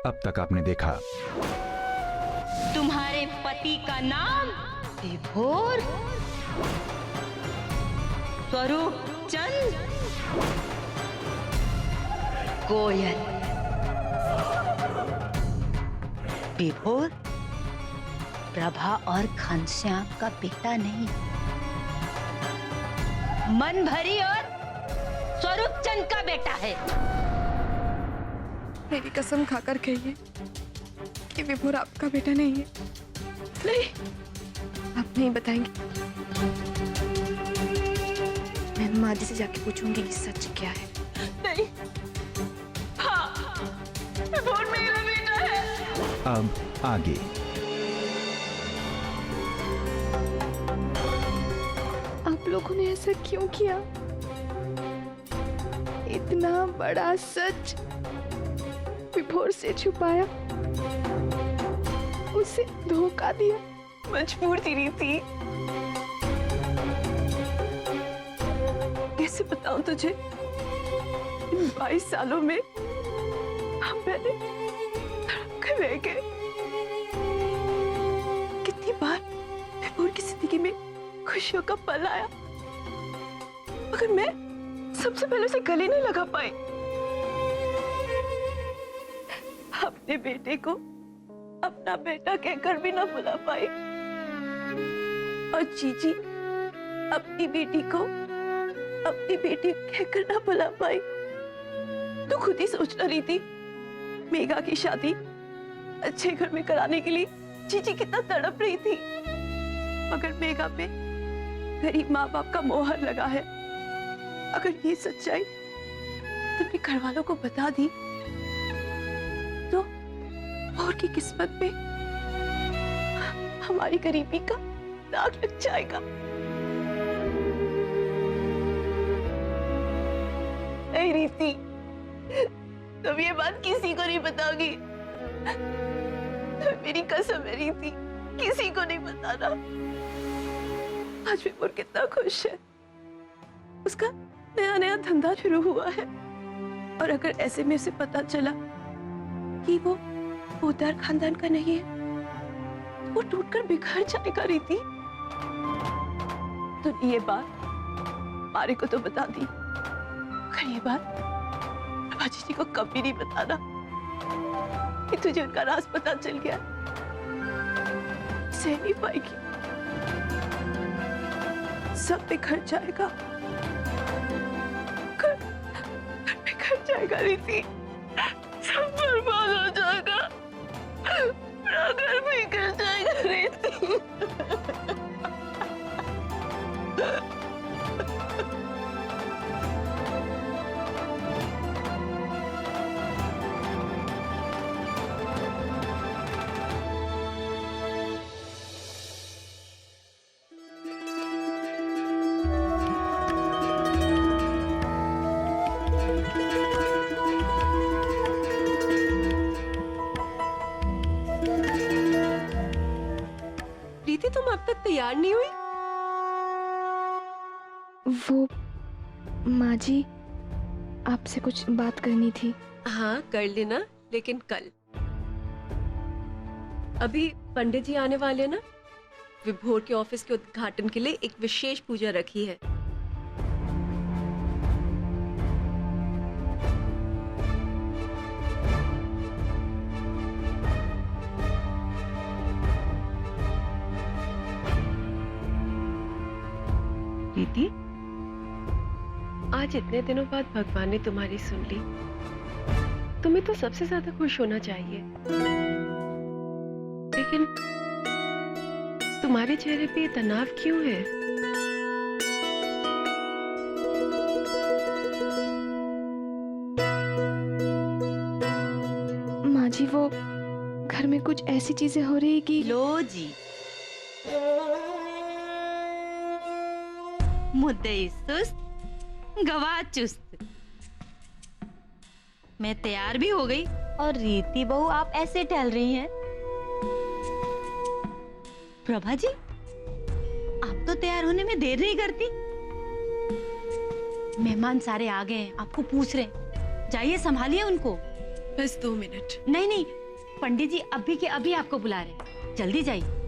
अब तक आपने देखा। तुम्हारे पति का नाम विभोर, स्वरूप चंद, कोयल। विभोर प्रभा और घनश्याम का बेटा नहीं, मनभरी और स्वरूप चंद का बेटा है। मेरी कसम खाकर कहिए कि विभोर आपका बेटा नहीं है। नहीं, आप नहीं बताएंगे। मैं माँ जी से जाके पूछूंगी कि सच क्या है। नहीं, हाँ, विभोर मेरा बेटा है। अब आगे। आप लोगों ने ऐसा क्यों किया? इतना बड़ा सच विभोर से छुपाया, उसे धोखा दिया। मजबूर थी रीति। कैसे बताऊं तुझे, इन 22 सालों में हम मैंने तड़प कर रह गए। कितनी बार विभोर की जिंदगी में खुशियों का पल आया, मगर मैं सबसे पहले उसे गले नहीं लगा पाई। अपने बेटे को अपना बेटा कहकर भी ना बुला पाई, और जीजी अपनी बेटी को अपनी बेटी कहकर ना बुला पाई। तो खुद ही सोच रही थी, मेघा की शादी अच्छे घर में कराने के लिए जीजी कितना तड़प रही थी, मगर मेघा पे गरीब माँ बाप का मोहर लगा है। अगर ये सच्चाई तुमने घर वालों को बता दी तो और की किस्मत में हमारी गरीबी का दाग लग जाएगा। नहीं रीति, तुम ये बात किसी को नहीं बताओगी। मेरी कसम है रीति, किसी को नहीं बताना। आज विभोर कितना खुश है, उसका नया नया धंधा शुरू हुआ है, और अगर ऐसे में उसे पता चला कि वो पोदार खानदान का नहीं है, तो वो टूटकर बिखर जाएगा रीति। तो ये बात मारे को तो बता दी, मगर ये बात बाजी जी को कभी नहीं बताना कि तुझे उनका राज पता चल गया। सह नहीं पाएगी, सब बिखर जाएगा, घर बिखर जाएगा रीति, सब बर्बाद हो जाएगा, पूरा घर बिखर जाएगा रीति। प्रीति, तुम अब तक तैयार नहीं हुई? वो माँ जी, आपसे कुछ बात करनी थी। हाँ, कर लेना, लेकिन कल। अभी पंडित जी आने वाले ना, विभोर के ऑफिस के उद्घाटन के लिए एक विशेष पूजा रखी है। प्रीति, आज इतने दिनों बाद भगवान ने तुम्हारी सुन ली। तुम्हें तो सबसे ज्यादा खुश होना चाहिए, लेकिन तुम्हारे चेहरे पे तनाव क्यों है? माँ जी, वो घर में कुछ ऐसी चीजें हो रही कि लो जी, मुद्दई सुस्त, गवाह चुस्त। मैं तैयार भी हो गई, और रीति बहू आप ऐसे टहल रही हैं। प्रभा जी, आप तो तैयार होने में देर नहीं करती। मेहमान सारे आ गए हैं, आपको पूछ रहे हैं, जाइए संभालिए उनको। बस 2 मिनट। नहीं नहीं, पंडित जी अभी के अभी आपको बुला रहे हैं, जल्दी जाइए।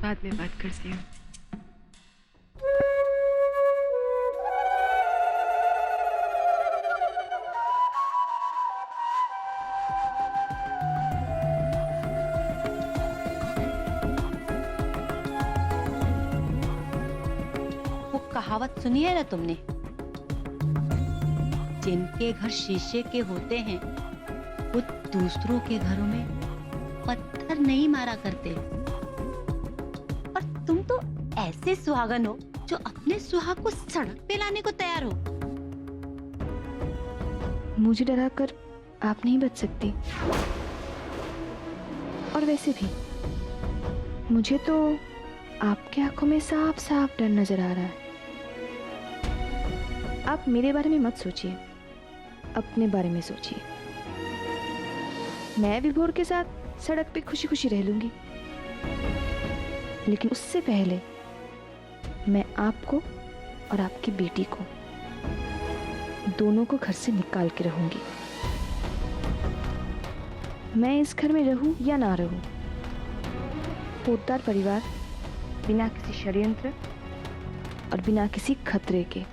बाद में बात करती हूँ। वो कहावत सुनी है ना तुमने, जिनके घर शीशे के होते हैं वो दूसरों के घरों में पत्थर नहीं मारा करते। और तुम तो ऐसे सुहागन हो जो अपने सुहाग को सड़क पे लाने को तैयार हो। मुझे डराकर आप नहीं बच सकती, और वैसे भी मुझे तो आपके आंखों में साफ साफ डर नजर आ रहा है। आप मेरे बारे में मत सोचिए, अपने बारे में सोचिए। मैं विभोर के साथ सड़क पे खुशी खुशी रह लूंगी, लेकिन उससे पहले मैं आपको और आपकी बेटी को दोनों को घर से निकाल के रहूंगी। मैं इस घर में रहूं या ना रहूं, पोतदार परिवार बिना किसी षड्यंत्र और बिना किसी खतरे के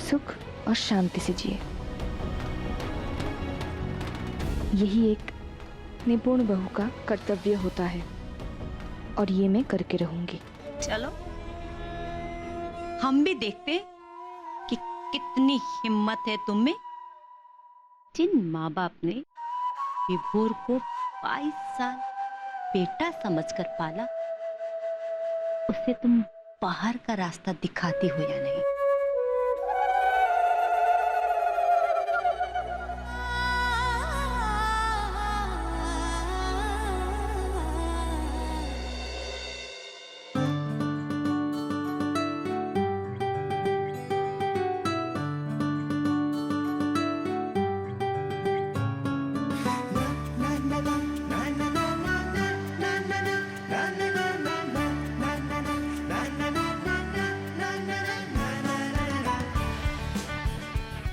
सुख और शांति से जिए। यही एक निपुण बहू का कर्तव्य होता है, और ये मैं करके रहूंगी। चलो हम भी देखते हैं कि कितनी हिम्मत है तुम में। जिन माँ बाप ने विभोर को 22 साल बेटा समझकर पाला, उसे तुम बाहर का रास्ता दिखाती हो या नहीं।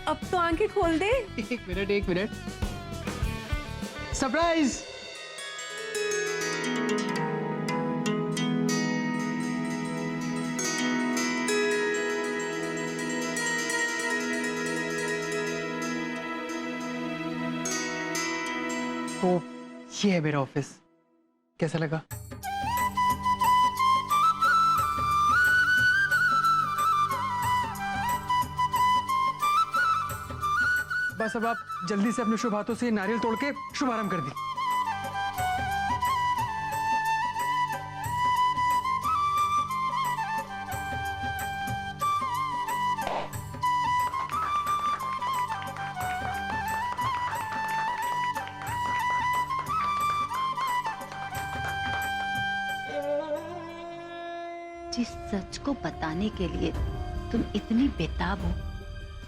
अब तो आंखें खोल दे। एक मिनट। सरप्राइज! तो ये है मेरा ऑफिस, कैसा लगा? बस अब आप जल्दी से अपने शुभ हाथों से नारियल तोड़ के शुभारंभ कर दी। जिस सच को बताने के लिए तुम इतनी बेताब हो,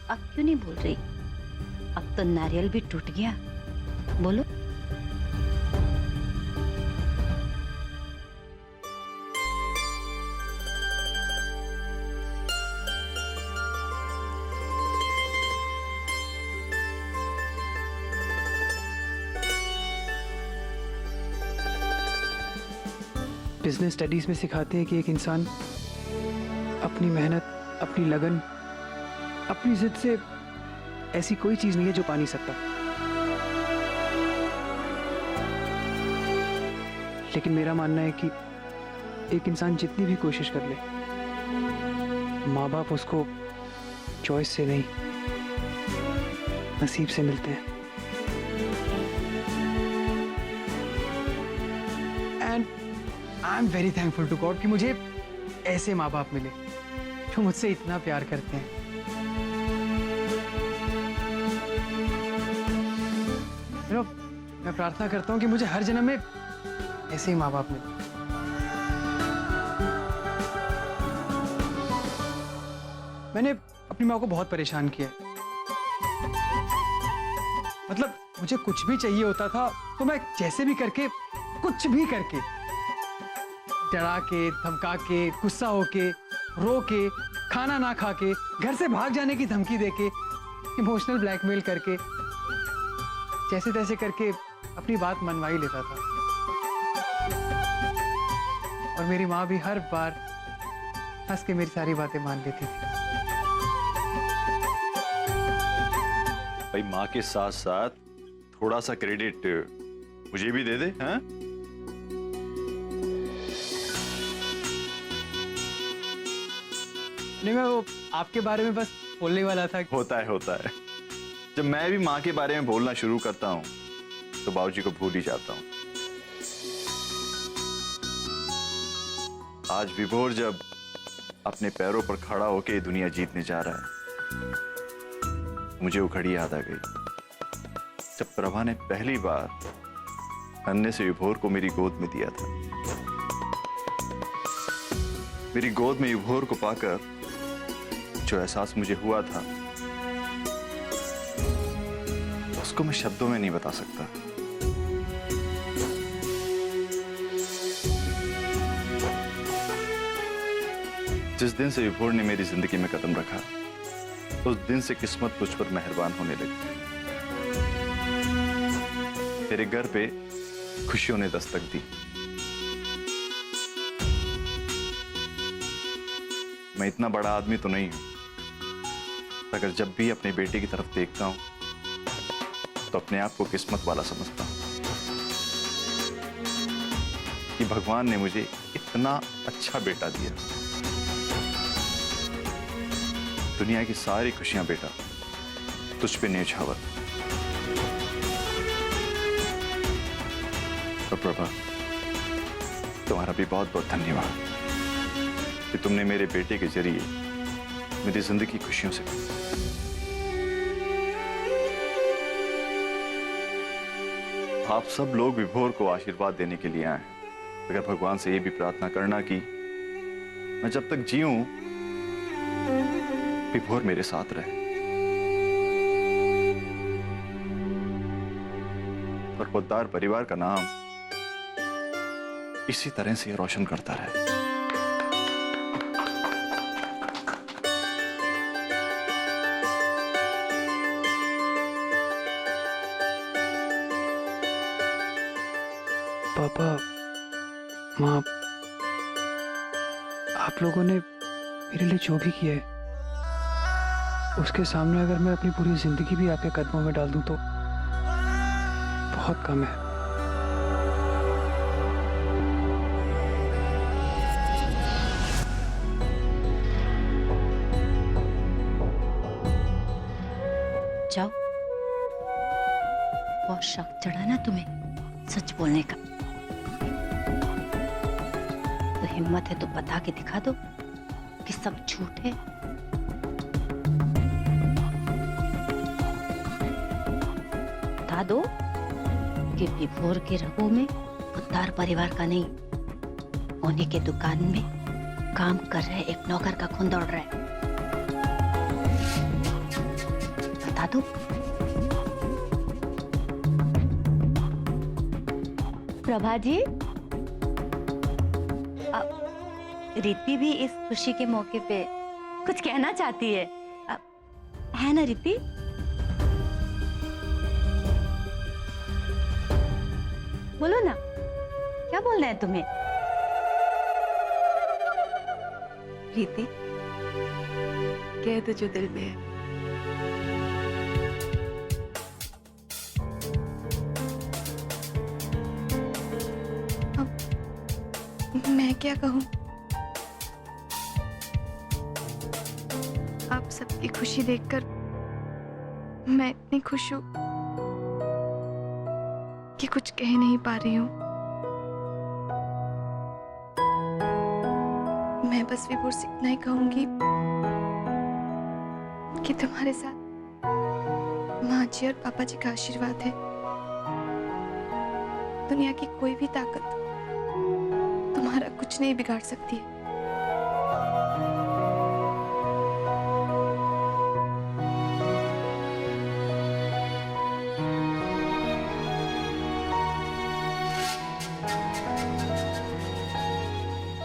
अब क्यों नहीं बोल रही? अब तो नारियल भी टूट गया, बोलो। बिजनेस स्टडीज में सिखाते हैं कि एक इंसान अपनी मेहनत, अपनी लगन, अपनी जिद से ऐसी कोई चीज नहीं है जो पा नहीं सकता। लेकिन मेरा मानना है कि एक इंसान जितनी भी कोशिश कर ले, माँ बाप उसको चॉइस से नहीं, नसीब से मिलते हैं। And I am very thankful to God कि मुझे ऐसे माँ बाप मिले जो मुझसे इतना प्यार करते हैं। मैं प्रार्थना करता हूँ कि मुझे हर जन्म में ऐसे ही माँ बाप मिले। मैंने अपनी माँ को बहुत परेशान किया है। मतलब मुझे कुछ भी चाहिए होता था तो मैं जैसे भी करके, कुछ भी करके डरा के, धमका के, गुस्सा होके, रो के, खाना ना खा के, घर से भाग जाने की धमकी देके, इमोशनल ब्लैकमेल करके, जैसे तैसे करके अपनी बात मनवा ही लेता था। और मेरी माँ भी हर बार हंस के मेरी सारी बातें मान लेती थी। भाई माँ के साथ साथ थोड़ा सा क्रेडिट मुझे भी दे दे, हाँ? नहीं, मैं वो आपके बारे में बस बोलने वाला था। होता है। जब मैं भी माँ के बारे में बोलना शुरू करता हूँ तो बाबूजी को भूल ही जाता हूँ। आज विभोर जब अपने पैरों पर खड़ा होकर दुनिया जीतने जा रहा है, मुझे वो घड़ी याद आ गई जब प्रभा ने पहली बार अन्य से विभोर को मेरी गोद में दिया था। मेरी गोद में विभोर को पाकर जो एहसास मुझे हुआ था उसको मैं शब्दों में नहीं बता सकता। जिस दिन से विभोर ने मेरी जिंदगी में कदम रखा, उस दिन से किस्मत मुझ पर मेहरबान होने लगी। तेरे घर पे खुशियों ने दस्तक दी। मैं इतना बड़ा आदमी तो नहीं हूं, मगर जब भी अपनी बेटी की तरफ देखता हूं तो अपने आप को किस्मत वाला समझता हूं कि भगवान ने मुझे इतना अच्छा बेटा दिया। दुनिया की सारी खुशियां बेटा तुझ पे न्यौछावर। और प्रभा, तुम्हारा भी बहुत बहुत धन्यवाद कि तुमने मेरे बेटे के जरिए मेरी जिंदगी खुशियों से भरी। आप सब लोग विभोर को आशीर्वाद देने के लिए आए हैं। अगर भगवान से ये भी प्रार्थना करना कि मैं जब तक जीऊं विभोर मेरे साथ रहे और पोद्दार परिवार का नाम इसी तरह से रोशन करता रहे। पापा, माँ, आप लोगों ने मेरे लिए जो भी किया है उसके सामने अगर मैं अपनी पूरी जिंदगी भी आपके कदमों में डाल दूं तो बहुत कम है। जाओ, बहुत शक चढ़ा ना तुम्हें सच बोलने का। तो हिम्मत है तो बता के दिखा दो कि सब झूठ है। बता दो कि विभोर के रगों में पोद्दार परिवार का नहीं, उन्हीं के दुकान में काम कर रहे एक नौकर का खून दौड़ रहा है। बता दो। प्रभा जी, रिद्धि भी इस खुशी के मौके पे कुछ कहना चाहती है ना रिद्धि? बोलो ना, क्या बोलना है तुम्हें? रीति, कह दो जो दिल में है। अब मैं क्या कहूँ? आप सबकी खुशी देखकर मैं इतनी खुश हूँ कि कुछ कह नहीं पा रही हूँ। मैं बस विभोर से इतना ही कहूंगी कि तुम्हारे साथ माँ जी और पापा जी का आशीर्वाद है। दुनिया की कोई भी ताकत तुम्हारा कुछ नहीं बिगाड़ सकती है।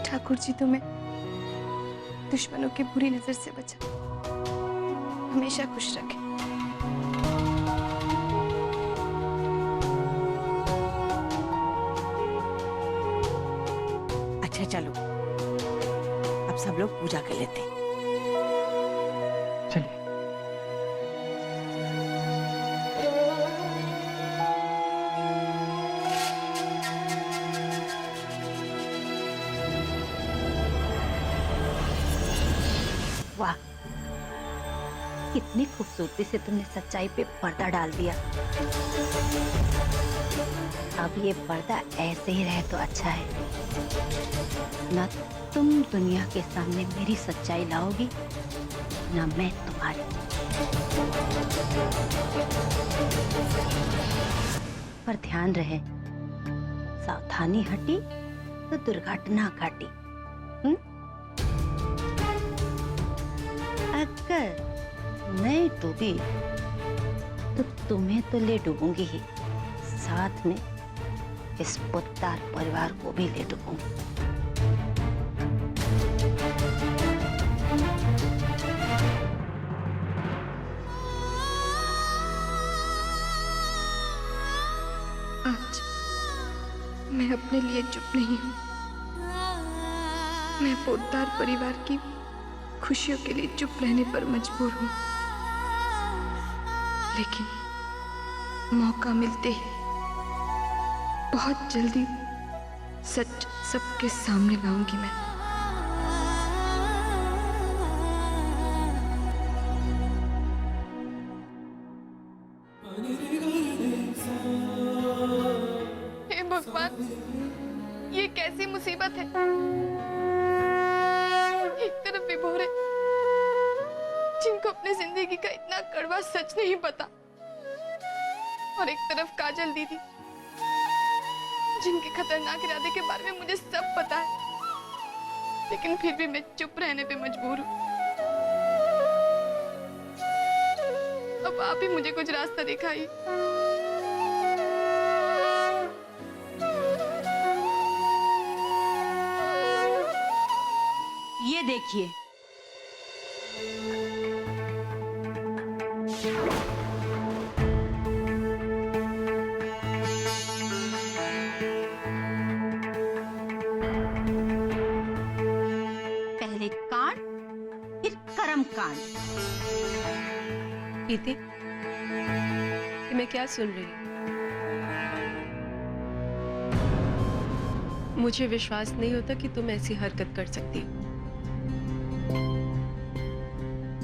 ठाकुर जी तुम्हें दुश्मनों की बुरी नजर से बचा, हमेशा खुश रखे। अच्छा चलो, अब सब लोग पूजा कर लेते हैं। चलिए। वाह, कितनी खूबसूरती से तुमने सच्चाई पे पर्दा डाल दिया। अब ये पर्दा ऐसे ही रहे तो अच्छा है। ना तुम दुनिया के सामने मेरी सच्चाई लाओगी, ना मैं तुम्हारी। पर ध्यान रहे, सावधानी हटी तो दुर्घटना घटी। अगर मैं डूबी तो तुम्हें तो ले डूबूंगी ही, साथ में इस पुत्तार परिवार को भी ले डूबूंगी। आज मैं अपने लिए चुप नहीं हूँ। मैं पोद्दार परिवार की खुशियों के लिए चुप रहने पर मजबूर हूँ, लेकिन मौका मिलते ही बहुत जल्दी सच सबके सामने लाऊंगी मैं। हे भगवान, ये कैसी मुसीबत है। एक तरफ विभोर है जिनको अपनी जिंदगी का इतना कड़वा सच नहीं पता, और एक तरफ काजल दीदी जिनके खतरनाक इरादे के बारे में मुझे सब पता है, लेकिन फिर भी मैं चुप रहने पे मजबूर हूँ। अब आप ही मुझे कुछ रास्ता दिखाइए। ये देखिए, पहले कांड फिर कर्म कांड। प्रीति, ये मैं क्या सुन रही हूँ? मुझे विश्वास नहीं होता कि तुम ऐसी हरकत कर सकती हो।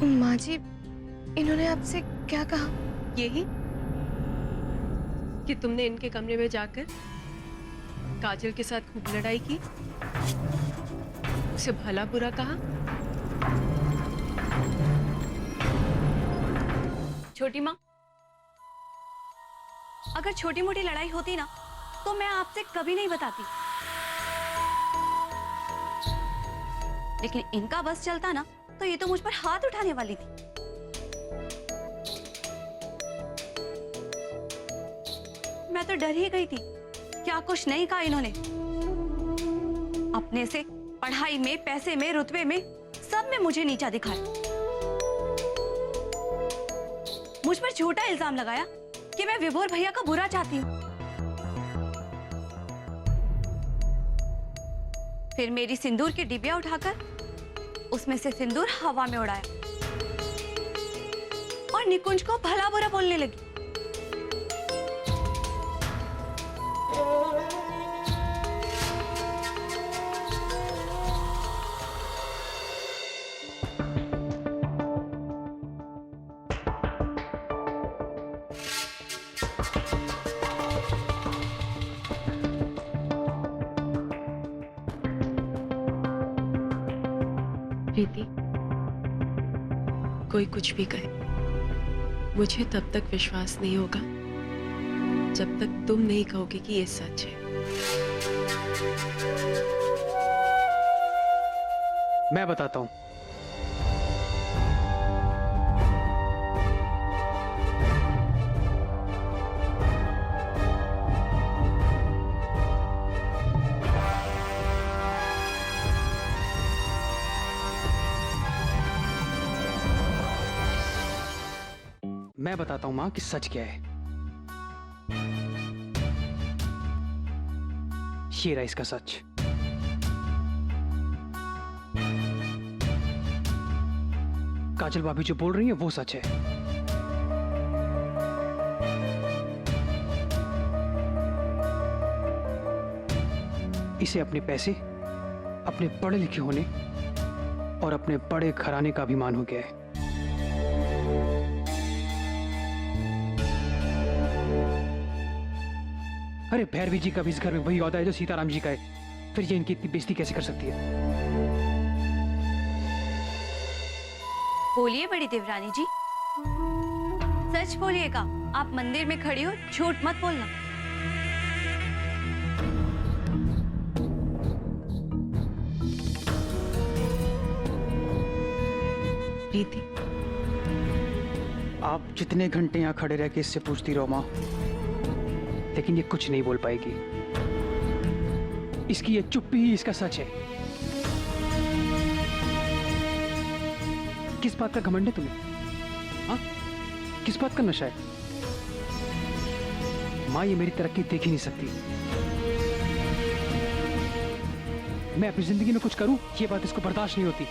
माँ जी, इन्होंने आपसे क्या कहा? यही कि तुमने इनके कमरे में जाकर काजल के साथ खूब लड़ाई की, उसे भला बुरा कहा। छोटी माँ, अगर छोटी मोटी लड़ाई होती ना तो मैं आपसे कभी नहीं बताती, लेकिन इनका बस चलता ना तो ये तो मुझ पर हाथ उठाने वाली थी। मैं तो डर ही गई थी, क्या कुछ नहीं कहा इन्होंने। अपने से पढ़ाई में, पैसे में, रुतबे में, सब में मुझे नीचा दिखाया। मुझ पर झूठा इल्जाम लगाया कि मैं विभोर भैया का बुरा चाहती हूँ। फिर मेरी सिंदूर की डिबिया उठाकर उसमें से सिंदूर हवा में उड़ाया और निकुंज को भला बुरा बोलने लगी। प्रीति, कोई कुछ भी कहे, मुझे तब तक विश्वास नहीं होगा जब तक तुम नहीं कहोगे कि ये सच है। मैं बताता हूँ। मैं बताता हूं मां कि सच क्या है। ये रहा इसका सच। काजल भाभी जो बोल रही है वो सच है। इसे अपने पैसे, अपने पढ़े लिखे होने और अपने बड़े घराने का अभिमान हो गया है। अरे भैरवी जी का भी इस घर में वही औहदा है जो सीताराम जी का है, फिर ये इनकी इतनी बेइज्जती कैसे कर सकती है? बोलिए बड़ी देवरानी जी, सच बोलिएगा। आप मंदिर में खड़ी हो, झूठ मत बोलना। प्रीति, आप जितने घंटे यहाँ खड़े रह के इससे पूछती रहो माँ, लेकिन ये कुछ नहीं बोल पाएगी। इसकी ये चुप्पी ही इसका सच है। किस बात का घमंड है तुम्हें? हाँ, किस बात का नशा है? माँ ये मेरी तरक्की देख ही नहीं सकती। मैं अपनी जिंदगी में कुछ करूं, ये बात इसको बर्दाश्त नहीं होती।